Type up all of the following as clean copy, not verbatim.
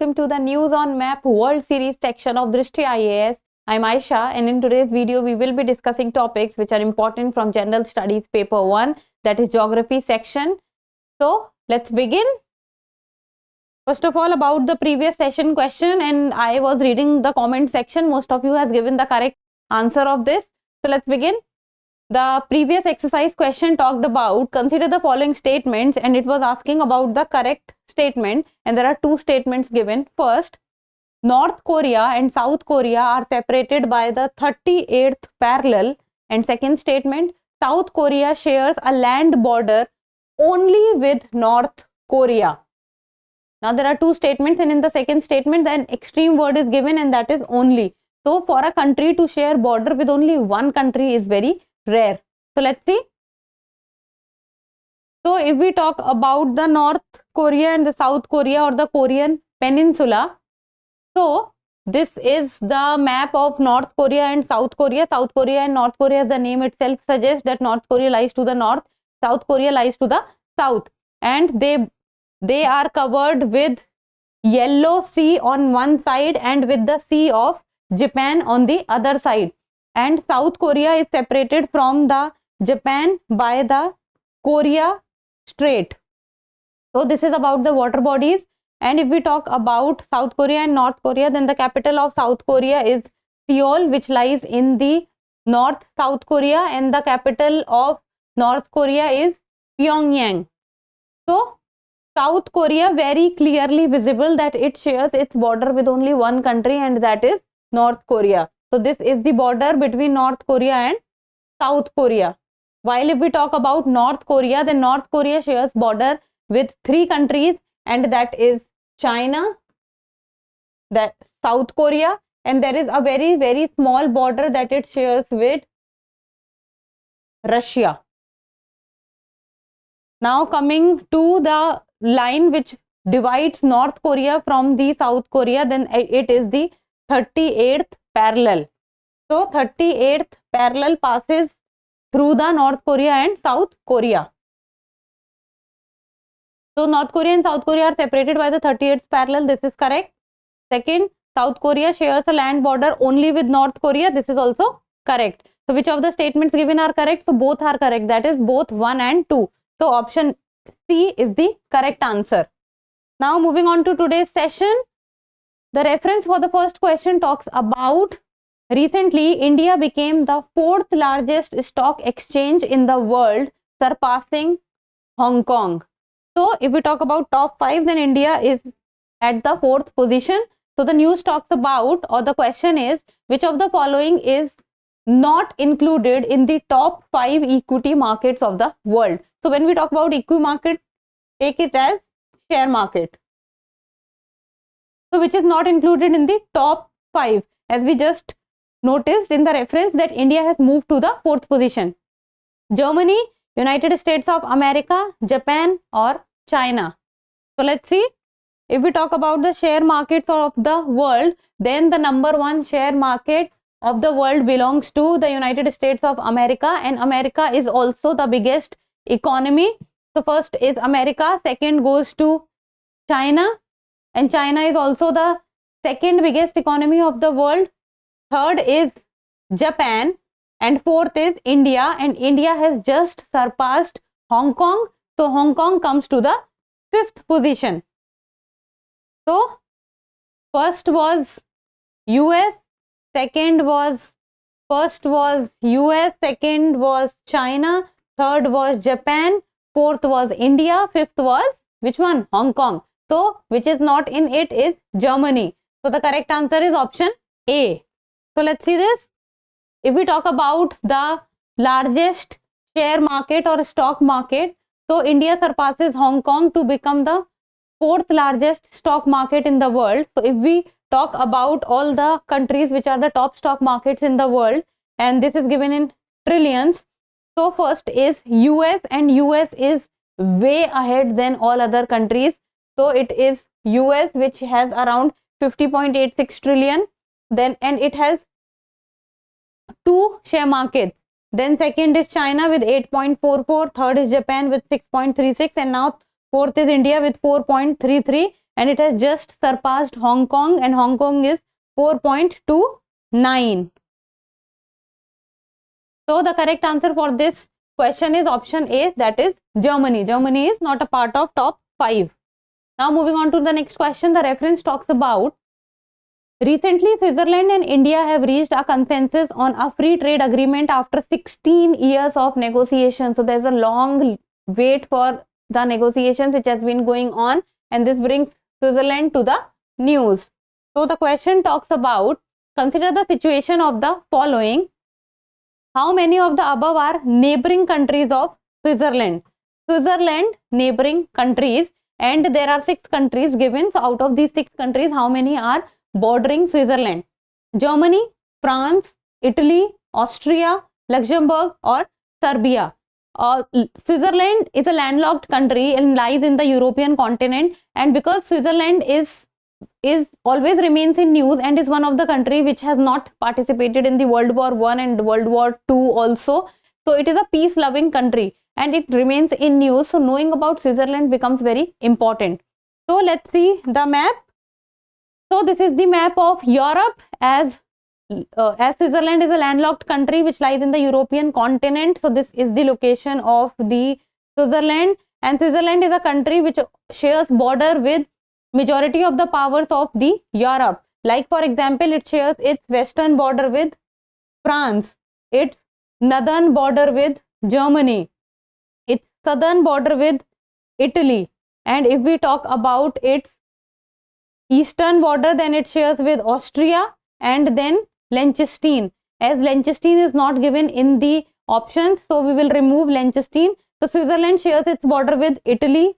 welcome to the News on Map World Series section of Drishti IAS. I'm Aisha, and in today's video we will be discussing topics which are important from General Studies Paper 1, that is Geography section. So let's begin. First of all, about the previous session question, and I was reading the comment section. Most of you has given the correct answer of this. So let's begin. The previous exercise question talked about consider the following statements, and it was asking about the correct statement, and there are two statements given. First, North Korea and South Korea are separated by the 38th parallel, and second statement, South Korea shares a land border only with North Korea. Now there are two statements, and in the second statement an extreme word is given, and that is only. So for a country to share border with only one country is very rare. So let's see. So if we talk about the North Korea and the South Korea, or the Korean Peninsula, so this is the map of North Korea and South Korea. South Korea and North Korea, the name itself suggests that North Korea lies to the north, South Korea lies to the south, and they are covered with Yellow Sea on one side and with the Sea of Japan on the other side. And South Korea is separated from the Japan by the Korea Strait. So this is about the water bodies. And if we talk about South Korea and North Korea, then the capital of South Korea is Seoul, which lies in the North South Korea, and the capital of North Korea is Pyongyang. So South Korea very clearly visible that it shares its border with only one country, and that is North Korea. So this is the border between North Korea and South Korea. While if we talk about North Korea, then North Korea shares border with three countries, and that is China, that South Korea, and there is a very small border that it shares with Russia. Now coming to the line which divides North Korea from the South Korea, then it is the 38th parallel. So 38th parallel passes through the North Korea and South Korea. So North Korea and South Korea are separated by the 38th parallel. This is correct. Second, South Korea shares a land border only with North Korea. This is also correct. So which of the statements given are correct? So both are correct. That is both 1 and 2. So option C is the correct answer. Now moving on to today's session. The reference for the first question talks about recently India became the 4th largest stock exchange in the world, surpassing Hong Kong. So if we talk about top 5, then India is at the 4th position. So the news talks about, or the question is, which of the following is not included in the top 5 equity markets of the world? So when we talk about equity market, take it as share market. So which is not included in the top 5, as we just noticed in the reference that India has moved to the 4th position. Germany, United States of America, Japan, or China. So let's see. If we talk about the share markets of the world, then the number 1 share market of the world belongs to the United States of America, and America is also the biggest economy. So first is America, second goes to China, and China is also the second biggest economy of the world. Third is Japan, and fourth is India, and India has just surpassed Hong Kong. So Hong Kong comes to the 5th position. So first was US, second was US, second was China, third was Japan, fourth was India, fifth was which one? Hong Kong. So which is not in it is Germany. So the correct answer is option A. So let's see this. If we talk about the largest share market or stock market, so India surpasses Hong Kong to become the 4th largest stock market in the world. So if we talk about all the countries which are the top stock markets in the world, and this is given in trillions. So first is US, and US is way ahead than all other countries. So it is US which has around 50.86 trillion. Then, and it has 2 share markets. Then second is China with 8.44, third is Japan with 6.36, and now fourth is India with 4.33, and it has just surpassed Hong Kong, and Hong Kong is 4.29. So the correct answer for this question is option A, that is Germany. Germany is not a part of top 5. Now moving on to the next question, the reference talks about recently Switzerland and India have reached a consensus on a free trade agreement after 16 years of negotiation. So there's a long wait for the negotiations which has been going on, and this brings Switzerland to the news. So the question talks about, consider the situation of the following. How many of the above are neighboring countries of Switzerland? Switzerland neighboring countries, and there are 6 countries given. So out of these 6 countries, how many are bordering Switzerland? Germany, France, Italy, Austria, Luxembourg, or Serbia. Switzerland is a landlocked country and lies in the European continent, and because Switzerland is always remains in news and is one of the country which has not participated in the World War I and World War II also, so it is a peace loving country and it remains in news. So knowing about Switzerland becomes very important. So let's see the map. So this is the map of Europe, as Switzerland is a landlocked country which lies in the European continent. So this is the location of the Switzerland, and Switzerland is a country which shares border with majority of the powers of the Europe. Like for example, it shares its western border with France, its northern border with Germany, its southern border with Italy, and if we talk about its eastern border, then it shares with Austria and then Liechtenstein. As Liechtenstein is not given in the options, so we will remove Liechtenstein. So Switzerland shares its border with Italy,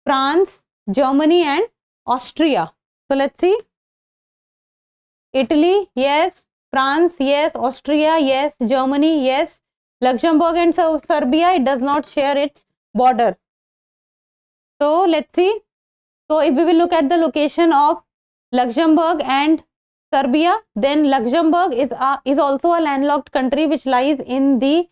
France, Germany and Austria. So let's see. Italy, yes. France, yes. Austria, yes. Germany, yes. Luxembourg and Serbia, it does not share its border. So let's see. So if we will look at the location of Luxembourg and Serbia, then Luxembourg is also a landlocked country which lies in the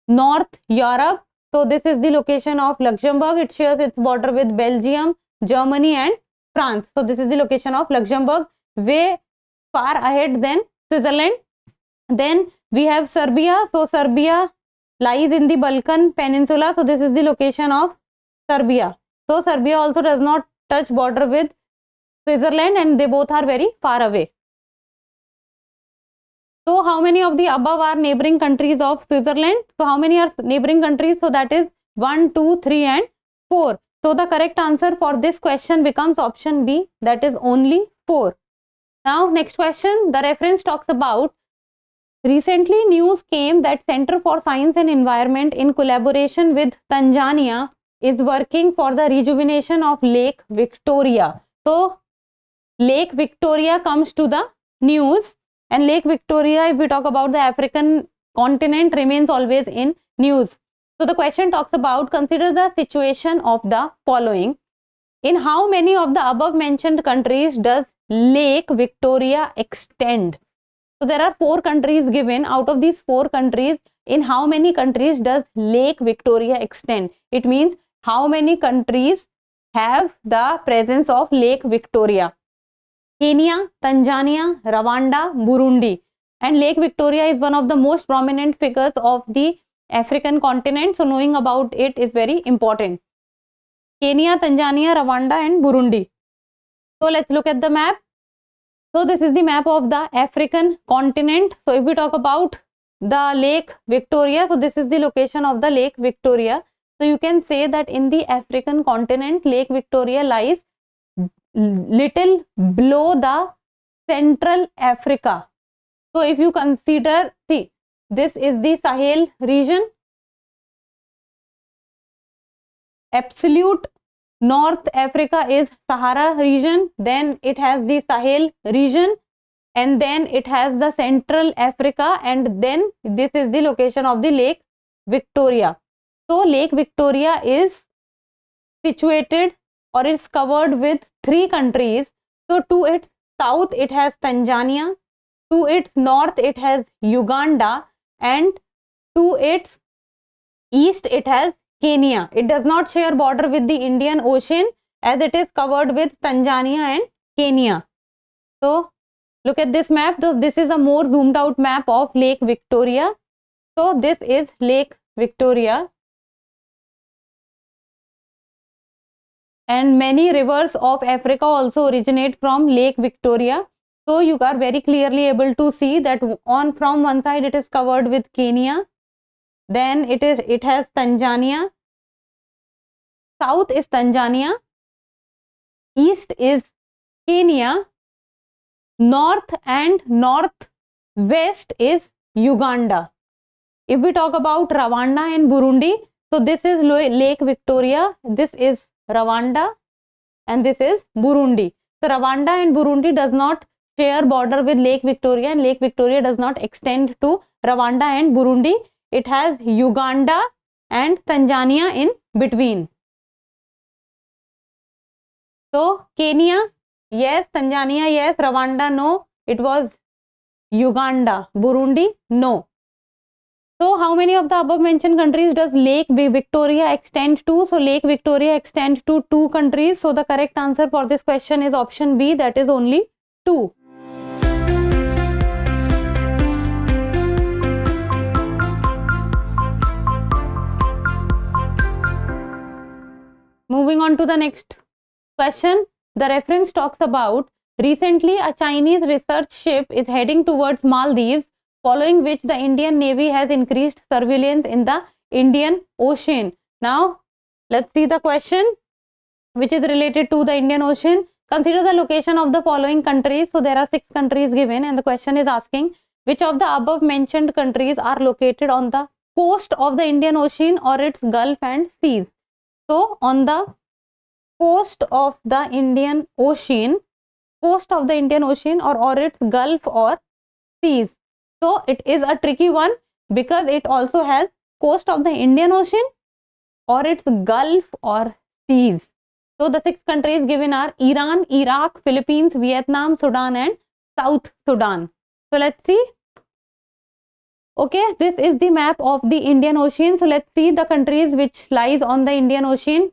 North Europe. So this is the location of Luxembourg. It shares its border with Belgium, Germany and France. So this is the location of Luxembourg, way far ahead than Switzerland. Then we have Serbia. So Serbia lies in the Balkan Peninsula. So this is the location of Serbia. So Serbia also does not touch border with Switzerland, and they both are very far away. So how many of the above are neighboring countries of Switzerland? So how many are neighboring countries? So that is 1, 2, 3 and 4. So the correct answer for this question becomes option B, that is only 4. Now next question, the reference talks about recently news came that Center for Science and Environment in collaboration with Tanzania is working for the rejuvenation of Lake Victoria. So Lake Victoria comes to the news, and Lake Victoria, if we talk about the African continent, remains always in news. So the question talks about, consider the situation of the following. In how many of the above mentioned countries does Lake Victoria extend? So there are 4 countries given. Out of these 4 countries, in how many countries does Lake Victoria extend? It means how many countries have the presence of Lake Victoria? Kenya, Tanzania, Rwanda, Burundi. And Lake Victoria is one of the most prominent figures of the African continent. So knowing about it is very important. Kenya, Tanzania, Rwanda and Burundi. So let's look at the map. So this is the map of the African continent. So if we talk about the Lake Victoria, so this is the location of the Lake Victoria. So you can say that in the African continent, Lake Victoria lies little below the Central Africa. So if you consider, see, this is the Sahel region. Absolute North Africa is Sahara region. Then it has the Sahel region. And then it has the Central Africa. And then this is the location of the Lake Victoria. So Lake Victoria is situated or is covered with 3 countries. So to its south it has Tanzania, to its north it has Uganda, and to its east it has Kenya. It does not share border with the Indian Ocean, as it is covered with Tanzania and Kenya. So look at this map. So this is a more zoomed out map of Lake Victoria. So this is Lake Victoria. And many rivers of Africa also originate from Lake Victoria. So you are very clearly able to see that from one side it is covered with Kenya, then it has Tanzania, south is Tanzania, east is Kenya, north and northwest is Uganda. If we talk about Rwanda and Burundi, so this is Lake Victoria, this is Rwanda and this is Burundi. So Rwanda and Burundi does not share border with Lake Victoria, and Lake Victoria does not extend to Rwanda and Burundi. It has Uganda and Tanzania in between. So Kenya, yes. Tanzania, yes. Rwanda, no. It was Uganda. Burundi, no. So how many of the above mentioned countries does Lake Victoria extend to? So Lake Victoria extends to 2 countries. So the correct answer for this question is option B, that is only 2. Moving on to the next question. The reference talks about recently a Chinese research ship is heading towards Maldives, following which the Indian Navy has increased surveillance in the Indian Ocean. Now, let's see the question which is related to the Indian Ocean. Consider the location of the following countries. So, there are 6 countries given and the question is asking which of the above mentioned countries are located on the coast of the Indian Ocean or its Gulf and seas. So, on the coast of the Indian Ocean or its Gulf or seas. So it is a tricky one because it also has coast of the Indian Ocean or its Gulf or seas. So the 6 countries given are Iran, Iraq, Philippines, Vietnam, Sudan and South Sudan. So let's see. Okay, this is the map of the Indian Ocean. So let's see the countries which lies on the Indian Ocean.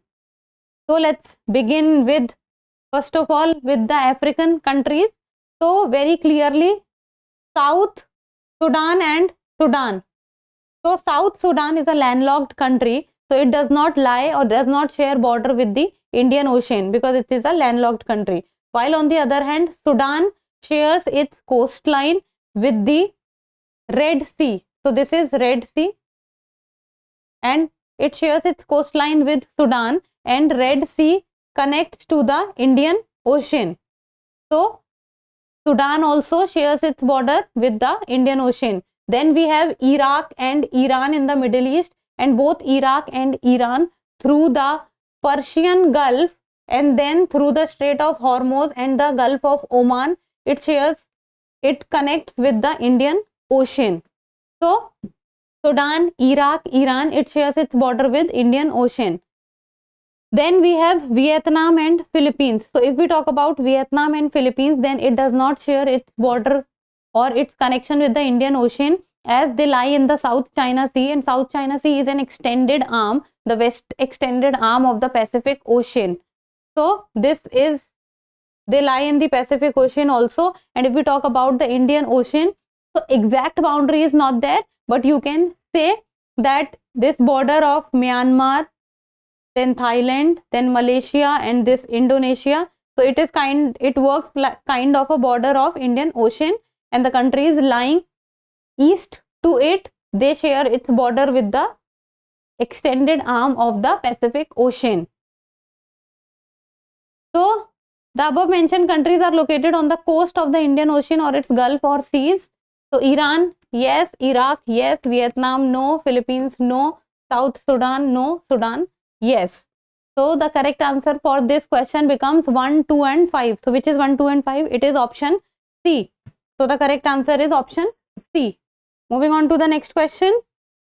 So let's begin with, first of all, with the African countries. So very clearly, South Sudan and Sudan. So South Sudan is a landlocked country. So it does not lie or does not share border with the Indian Ocean because it is a landlocked country. While on the other hand, Sudan shares its coastline with the Red Sea. So this is Red Sea and it shares its coastline with Sudan, and Red Sea connects to the Indian Ocean. So Sudan also shares its border with the Indian Ocean. Then we have Iraq and Iran in the Middle East, and both Iraq and Iran through the Persian Gulf and then through the Strait of Hormuz and the Gulf of Oman, it connects with the Indian Ocean. So Sudan, Iraq, Iran, it shares its border with Indian Ocean. Then we have Vietnam and Philippines. So if we talk about Vietnam and Philippines, then it does not share its border or its connection with the Indian Ocean as they lie in the South China Sea, and South China Sea is an extended arm, the west extended arm of the Pacific Ocean. So they lie in the Pacific Ocean also. And if we talk about the Indian Ocean, so exact boundary is not there, but you can say that this border of Myanmar, then Thailand, then Malaysia and this Indonesia, so it works like kind of a border of Indian Ocean, and the countries lying east to it, they share its border with the extended arm of the Pacific Ocean. So the above mentioned countries are located on the coast of the Indian Ocean or its Gulf or seas. So Iran, yes. Iraq, yes. Vietnam, no. Philippines, no. South Sudan, no. Sudan, yes. So the correct answer for this question becomes 1, 2 and 5. So which is 1, 2 and 5? It is option C. So the correct answer is option C. Moving on to the next question.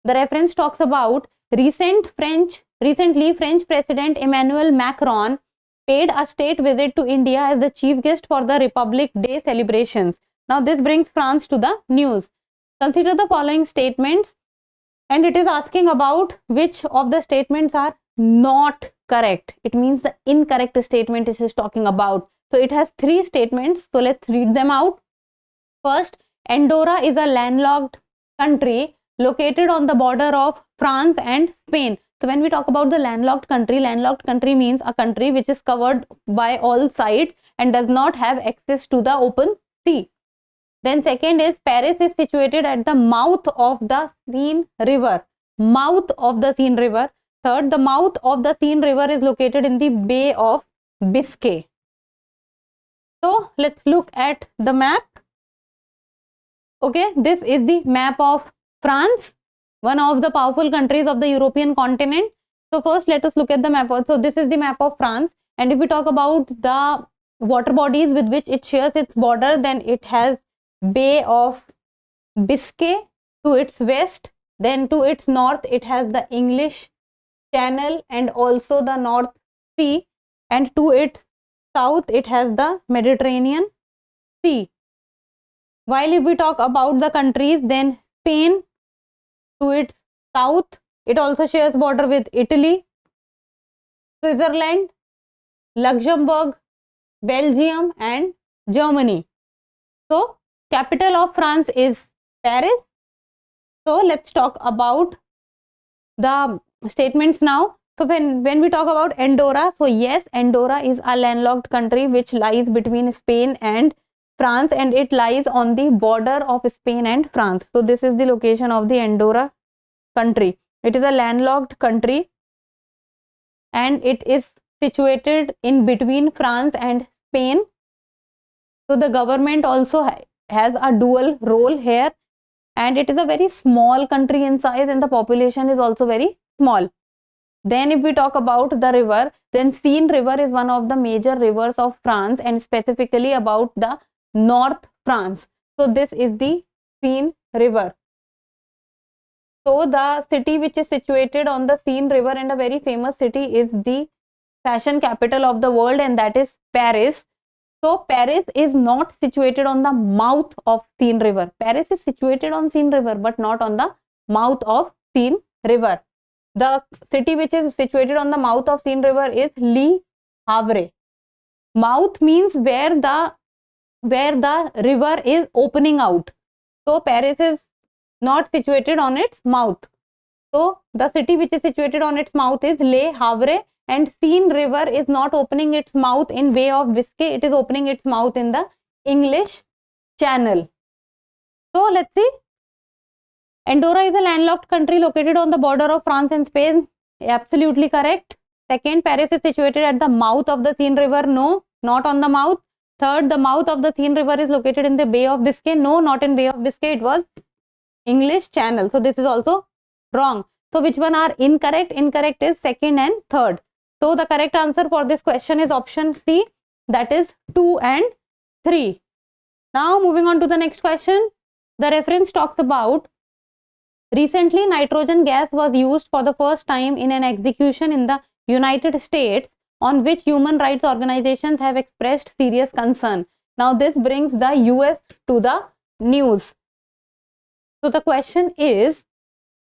The reference talks about recently French President Emmanuel Macron paid a state visit to India as the chief guest for the Republic Day celebrations. Now this brings France to the news. Consider the following statements, and it is asking about which of the statements are not correct. It means the incorrect statement it is talking about. So it has three statements. So let's read them out. First, Andorra is a landlocked country located on the border of France and Spain. So when we talk about the landlocked country means a country which is covered by all sides and does not have access to the open sea. Then second is Paris is situated at the mouth of the Seine River. Mouth of the Seine River. Third, the mouth of the Seine River is located in the Bay of Biscay. So let's look at the map. Okay, this is the map of France, one of the powerful countries of the European continent. So first let us look at the map. So this is the map of France, and if we talk about the water bodies with which it shares its border, then it has Bay of Biscay to its west, then to its north it has the English Channel and also the North Sea, and to its south it has the Mediterranean Sea. While if we talk about the countries, then Spain to its south, it also shares border with Italy, Switzerland, Luxembourg, Belgium and Germany. So capital of France is Paris. So let's talk about the statements now. So when we talk about Andorra, so yes, Andorra is a landlocked country which lies between Spain and France, and it lies on the border of Spain and France. So this is the location of the Andorra country. It is a landlocked country and it is situated in between France and Spain. So the government also has a dual role here, and it is a very small country in size and the population is also very small. Then if we talk about the river, then Seine River is one of the major rivers of France, and specifically about the North France. So this is the Seine River. So the city which is situated on the Seine River and a very famous city is the fashion capital of the world, and that is Paris. So Paris is not situated on the mouth of Seine River. Paris is situated on Seine River but not on the mouth of Seine River. The city which is situated on the mouth of Seine River is Le Havre. Mouth means where the river is opening out. So Paris is not situated on its mouth. So the city which is situated on its mouth is Le Havre, and Seine River is not opening its mouth in Bay of Biscay. It is opening its mouth in the English Channel. So let's see. Andorra is a landlocked country located on the border of France and Spain. Absolutely correct. Second, Paris is situated at the mouth of the Seine River. No, not on the mouth. Third, the mouth of the Seine River is located in the Bay of Biscay. No, not in Bay of Biscay. It was English Channel. So this is also wrong. So which one are incorrect? Incorrect is second and third. So the correct answer for this question is option C, that is 2 and 3. Now moving on to the next question. The reference talks about recently nitrogen gas was used for the first time in an execution in the United States on which human rights organizations have expressed serious concern. Now this brings the US to the news. So the question is,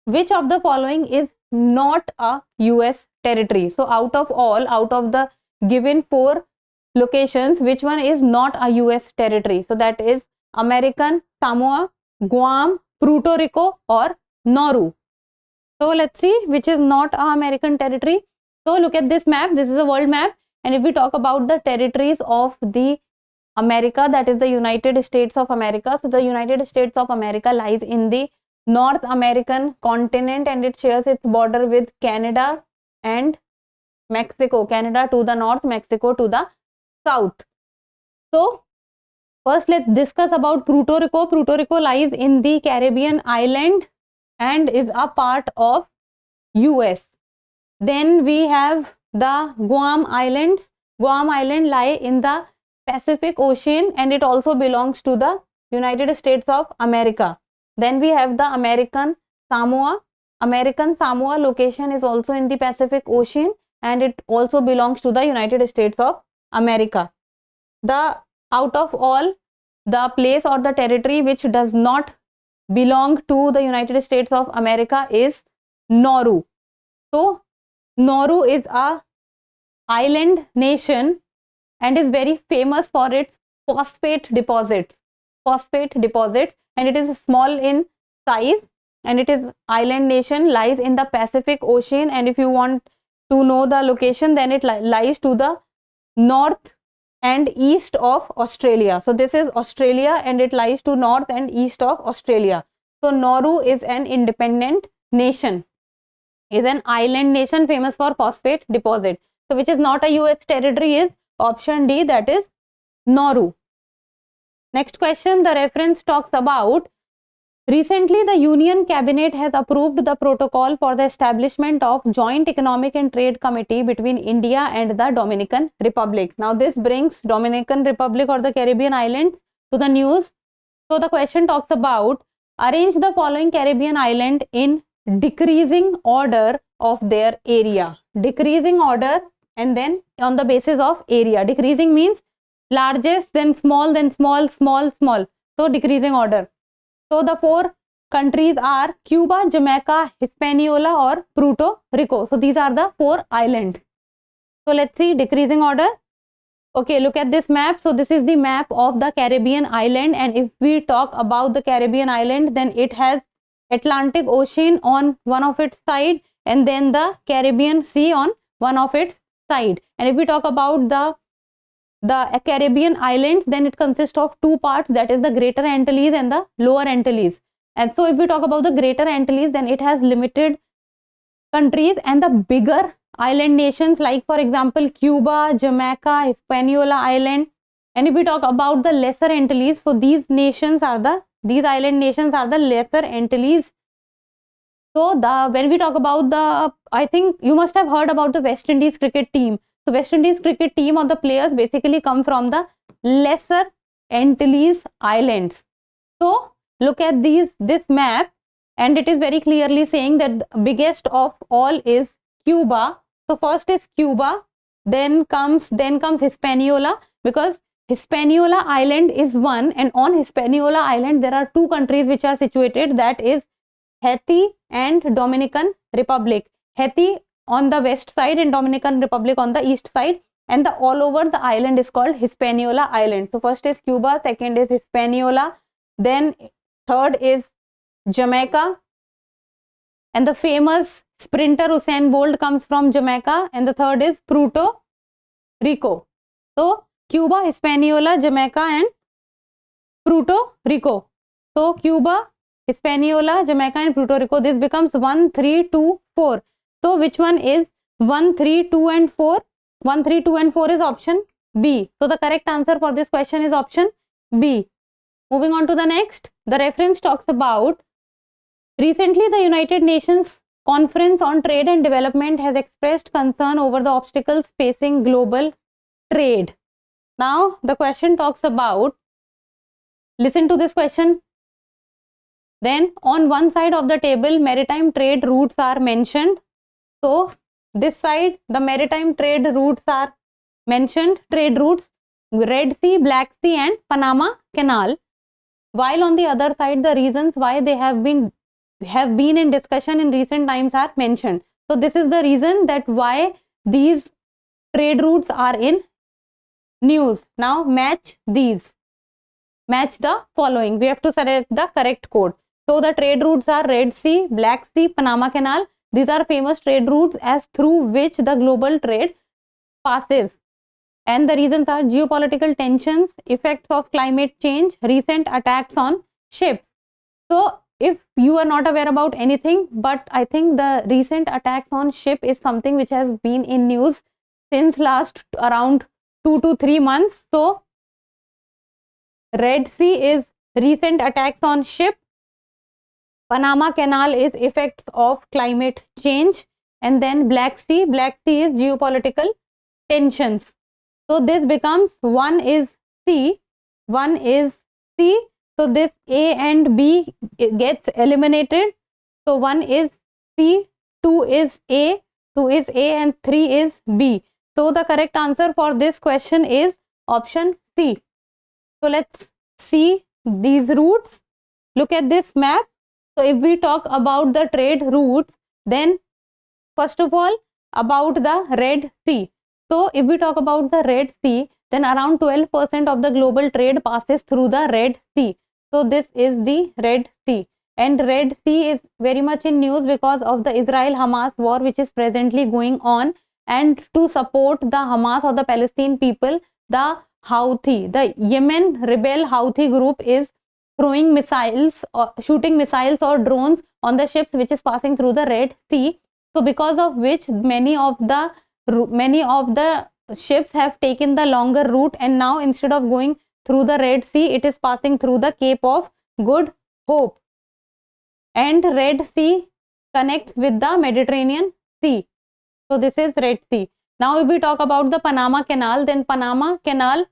which of the following is not a US territory? So out of the given 4 locations, which one is not a US territory? So that is American Samoa, Guam, Puerto Rico or Nauru. So let's see which is not a American territory. So look at this map. This is a world map, and if we talk about the territories of the America, that is the United States of America. So the United States of America lies in the North American continent, and it shares its border with Canada and Mexico. Canada to the north, Mexico to the south. So first let's discuss about Puerto Rico. Puerto Rico lies in the Caribbean island and is a part of US. Then we have the Guam Islands. Guam Island lie in the Pacific Ocean, and it also belongs to the United States of America. Then we have the American Samoa. American Samoa location is also in the Pacific Ocean, and it also belongs to the United States of America. The out of all, the place or the territory which does not belong to the United States of America is Nauru. So Nauru is a island nation and is very famous for its phosphate deposits, and it is small in size, and it is island nation, lies in the Pacific Ocean, and if you want to know the location, then it lies to the north and east of Australia. So this is Australia and it lies to north and east of Australia. So Nauru is an independent nation, is an island nation famous for phosphate deposit. So which is not a US territory is option D, that is Nauru. Next question, the reference talks about recently the Union Cabinet has approved the protocol for the establishment of Joint Economic and Trade Committee between India and the Dominican Republic. Now this brings Dominican Republic or the Caribbean islands to the news. So the question talks about arrange the following Caribbean island in decreasing order of their area. Decreasing order and then on the basis of area. Decreasing means largest, then small, small. So decreasing order. So the four countries are Cuba, Jamaica, Hispaniola or Puerto Rico. So these are the four islands. So let's see decreasing order. Okay, look at this map. So this is the map of the Caribbean island, and if we talk about the Caribbean island, then it has Atlantic Ocean on one of its side and then the Caribbean Sea on one of its side. And if we talk about the Caribbean islands, then it consists of two parts, that is the Greater Antilles and the Lower Antilles. And so if we talk about the Greater Antilles, then it has limited countries and the bigger island nations, like for example Cuba, Jamaica, Hispaniola Island. And if we talk about the Lesser Antilles, so these island nations are the Lesser Antilles. So when we talk about I think you must have heard about the West Indies cricket team. So West Indies cricket team or the players basically come from the Lesser Antilles Islands. So look at this map, and it is very clearly saying that the biggest of all is Cuba. So first is Cuba, then comes Hispaniola, because Hispaniola Island is one, and on Hispaniola Island there are two countries which are situated, that is Haiti and Dominican Republic. Haiti on the west side and Dominican Republic on the east side, and all over the island is called Hispaniola Island. So first is Cuba, second is Hispaniola, then third is Jamaica, and the famous sprinter Usain Bolt comes from Jamaica, and the third is Puerto Rico. So Cuba, Hispaniola, Jamaica and Puerto Rico. So Cuba, Hispaniola, Jamaica and Puerto Rico, this becomes 1, 3, 2, 4. So which one is 1, 3, 2 and 4? 1, 3, 2 and 4 is option B. So the correct answer for this question is option B. Moving on to the next, the reference talks about recently the United Nations Conference on Trade and Development has expressed concern over the obstacles facing global trade. Now the question talks about, listen to this question. Then on one side of the table maritime trade routes are mentioned. So this side the maritime trade routes are mentioned, trade routes Red Sea, Black Sea and Panama Canal, while on the other side the reasons why they have been in discussion in recent times are mentioned. So this is the reason that why these trade routes are in news. Now match the following. We have to select the correct code. So the trade routes are Red Sea, Black Sea, Panama Canal. These are famous trade routes as through which the global trade passes. And the reasons are geopolitical tensions, effects of climate change, recent attacks on ships. So if you are not aware about anything, but I think the recent attacks on ship is something which has been in news since last around 2 to 3 months. So Red Sea is recent attacks on ship, Panama Canal is effects of climate change, and then Black Sea is geopolitical tensions. So this becomes 1 is C. So this A and B gets eliminated. So 1 is C, 2 is A and 3 is B. So the correct answer for this question is option C. So let's see these routes. Look at this map. So if we talk about the trade routes, then first of all about the Red Sea. So if we talk about the Red Sea, then around 12% of the global trade passes through the Red Sea. So this is the Red Sea. And Red Sea is very much in news because of the Israel-Hamas war, which is presently going on. And to support the Hamas or the Palestinian people, the Houthi, the Yemen rebel Houthi group is throwing missiles or shooting missiles or drones on the ships which is passing through the Red Sea. So because of which many of the ships have taken the longer route, and now instead of going through the Red Sea, it is passing through the Cape of Good Hope. And Red Sea connects with the Mediterranean Sea. So this is Red Sea. Now if we talk about the Panama Canal, then Panama Canal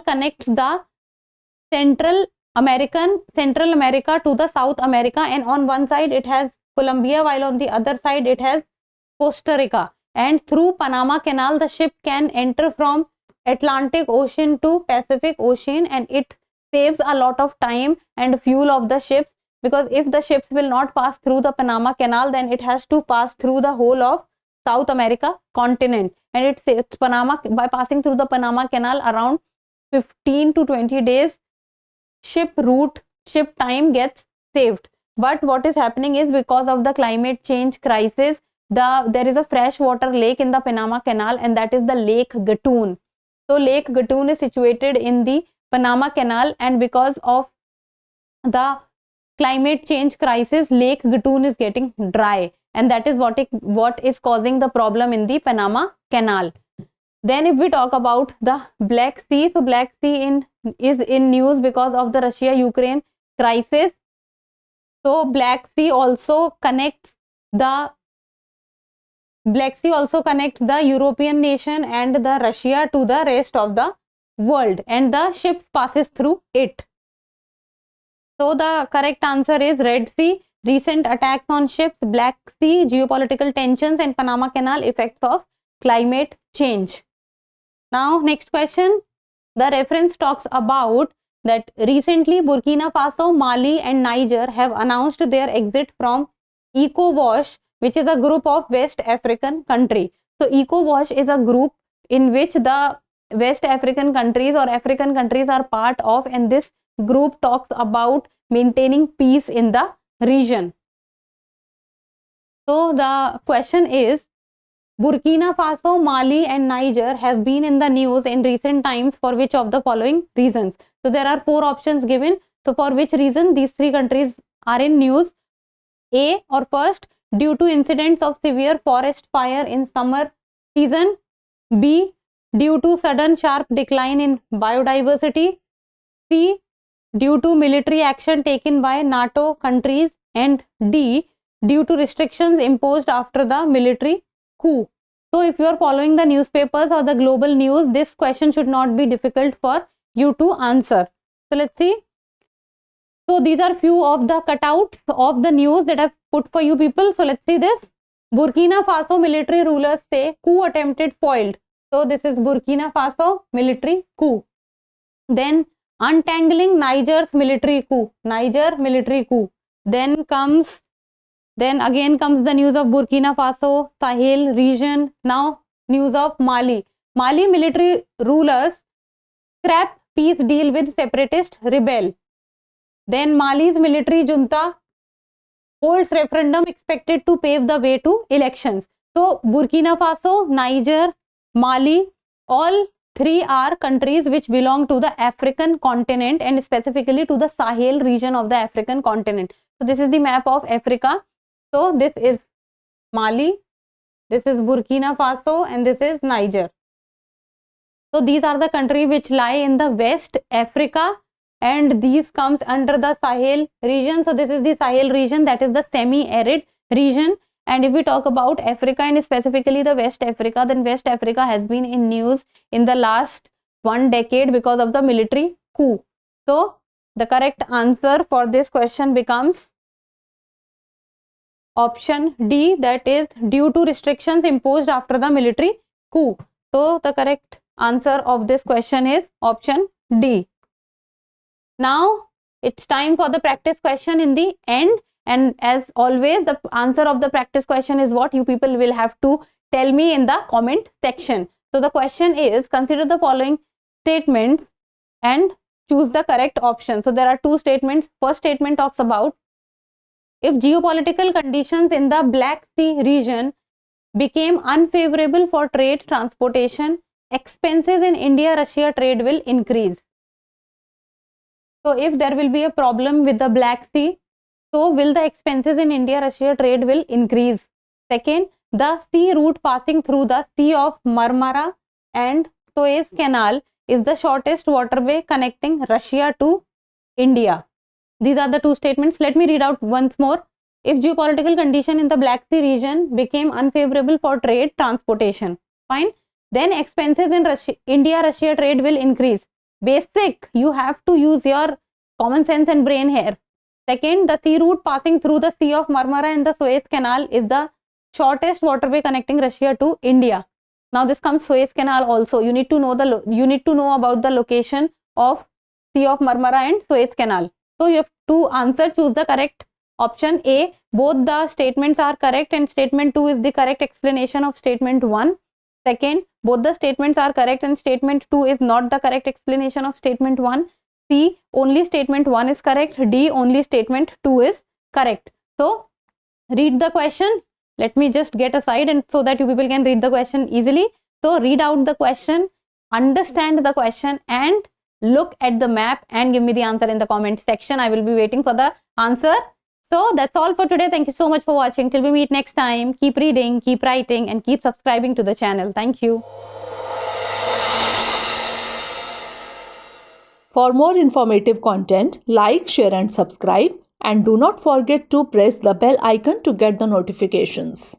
connects the Central America to the South America, and on one side it has Colombia, while on the other side it has Costa Rica. And through Panama Canal, the ship can enter from Atlantic Ocean to Pacific Ocean, and it saves a lot of time and fuel of the ships, because if the ships will not pass through the Panama Canal, then it has to pass through the whole of South America continent, and it saves by passing through the Panama Canal around 15 to 20 days ship time gets saved. But what is happening is, because of the climate change crisis, there is a freshwater lake in the Panama Canal, and that is the Lake Gatun. So Lake Gatun is situated in the Panama Canal, and because of the climate change crisis, Lake Gatun is getting dry, and that is what is causing the problem in the Panama Canal. Then if we talk about the Black Sea, so Black Sea is in news because of the Russia-Ukraine crisis. So Black Sea also connects the European nation and the Russia to the rest of the world, and the ships passes through it. So the correct answer is Red Sea, recent attacks on ships, Black Sea, geopolitical tensions, and Panama Canal, effects of climate change. Now next question, the reference talks about that recently Burkina Faso, Mali and Niger have announced their exit from ECOWAS, which is a group of West African country. So ECOWAS is a group in which the West African countries or African countries are part of, and this group talks about maintaining peace in the region. So the question is, Burkina Faso, Mali and Niger have been in the news in recent times for which of the following reasons? So there are 4 options given. So for which reason these 3 countries are in news? A, or first, due to incidents of severe forest fire in summer season. B, due to sudden sharp decline in biodiversity. C, due to military action taken by NATO countries. And D, due to restrictions imposed after the military coup. So if you are following the newspapers or the global news, this question should not be difficult for you to answer. So let's see. So these are few of the cutouts of the news that I've put for you people. So let's see this. Burkina Faso military rulers say coup attempted foiled. So this is Burkina Faso military coup. Then untangling Niger's military coup. Niger military coup. Then again comes the news of Burkina Faso, Sahel region. Now news of Mali. Mali military rulers scrap peace deal with separatist rebel. Then Mali's military junta holds referendum expected to pave the way to elections. So Burkina Faso, Niger, Mali, all 3 are countries which belong to the African continent, and specifically to the Sahel region of the African continent. So this is the map of Africa. So this is Mali, this is Burkina Faso, and this is Niger. So these are the countries which lie in the West Africa, and these comes under the Sahel region. So this is the Sahel region, that is the semi-arid region. And if we talk about Africa and specifically the West Africa, then West Africa has been in news in the last 1 decade because of the military coup. So the correct answer for this question becomes option D, that is due to restrictions imposed after the military coup. So the correct answer of this question is option D. Now it's time for the practice question in the end, and as always the answer of the practice question is what you people will have to tell me in the comment section. So the question is, consider the following statements and choose the correct option. So there are two statements. First statement talks about, if geopolitical conditions in the Black Sea region became unfavorable for trade transportation, expenses in India-Russia trade will increase. So if there will be a problem with the Black Sea, so will the expenses in India-Russia trade will increase. Second, the sea route passing through the Sea of Marmara and Suez Canal is the shortest waterway connecting Russia to India. These are the two statements. Let me read out once more. If geopolitical condition in the Black Sea region became unfavorable for trade transportation, fine, then expenses in India-Russia trade will increase. Basic, you have to use your common sense and brain here. Second, the sea route passing through the Sea of Marmara and the Suez Canal is the shortest waterway connecting Russia to India. Now this comes Suez Canal also. You need to know about the location of Sea of Marmara and Suez Canal. So you have to answer, choose the correct option A. Both the statements are correct and statement 2 is the correct explanation of statement 1. Second, both the statements are correct and statement 2 is not the correct explanation of statement 1. C, only statement 1 is correct. D, only statement 2 is correct. So read the question. Let me just get aside and so that you people can read the question easily. So read out the question, understand the question and look at the map and give me the answer in the comment section. I will be waiting for the answer. So that's all for today. Thank you so much for watching. Till we meet next time, keep reading, keep writing and keep subscribing to the channel. Thank you. For more informative content, like, share and subscribe, and do not forget to press the bell icon to get the notifications.